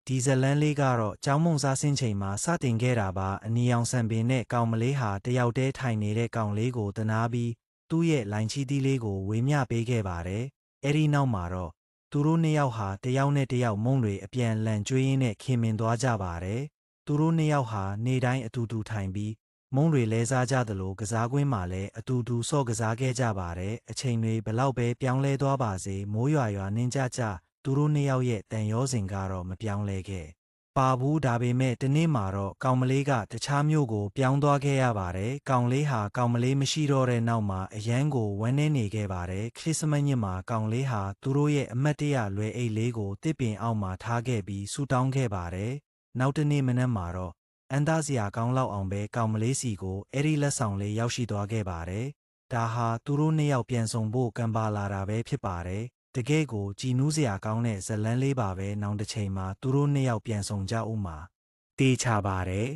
ဒီဇလန်လေးကတော့ကျောင်းမုံစားဆင်းချိန်မှာစတင်ခဲ့တာပါအနီအောင်ဆန်ပင်နဲ့ကောင်မလေးဟာတယောက်တည်းထိုင်နေတဲ့ကောင်လေးကိုတနာပြီးသူ့ရဲ့လိုင်ချီသီးလေးကိုဝေမျှပေးခဲ့ပါတယ်အဲ့ဒီနောက်မှာတော့သူတို့နှစ်ယောက်ဟာတယောက်နဲ့တယောက်မုံတွေအပြန်လန်ကျွေးရင်းနဲ့ခင်မင်သွားကြပါတယ်သူတို့နှစ်ယောက်ဟာနေ့တိုင်းအတူတူထိုင်ပြီးမုံတွေလဲစားကြသလိုကစားကွင်းမှာလည်းအတူတူဆော့ကစားခဲ့ကြပါတယ်အချိန်တွေဘလောက်ပဲပြောင်းလဲသွားပါစေမိုးရွာရွာနှင်းကြကြသူတို့နှစ်ယောက်ရဲ့တန်ရောစင်ကတော့မပြောင်းလဲခဲ့ပါဘူးဒါပေမဲ့တနေ့မှာတော့ကောင်မလေးကတခြားမြို့ကိုပြောင်းသွားခဲ့ရပါတယ်ကောင်လေးဟာကောင်မလေးမရှိတော့တဲ့နောက်မှာအရန်ကိုဝမ်းနည်းနေခဲ့ပါတယ်ခရစ်စမတ်ညမှာကောင်လေးဟာသူတို့ရဲ့အမတ်တရလွယ်အိတ်လေးကိုတစ်ပင်အောက်မှာထားခဲ့ပြီးဆူတောင်းခဲ့ပါတယ်နောက်တနေ့မနက်မှာတော့အန်သားစရာကောင်းလောက်အောင်ပဲကောင်မလေးစီကိုအဲ့ဒီလက်ဆောင်လေးရောက်ရှိသွားခဲ့ပါတယ်ဒါဟာသူတို့နှစ်ယောက်ပြန်ဆောင်ဖို့ကံပါလာတာပဲဖြစ်ပါတယ်တကယ့်ကိုကြည်နူးစရာကောင်းတဲ့ဇလန်းလေးပါပဲနောက်တစ်ချိန်မှာသူတို့နှစ်ယောက်ပြန်ဆောင်ကြဦးမှာတေးချပါတယ်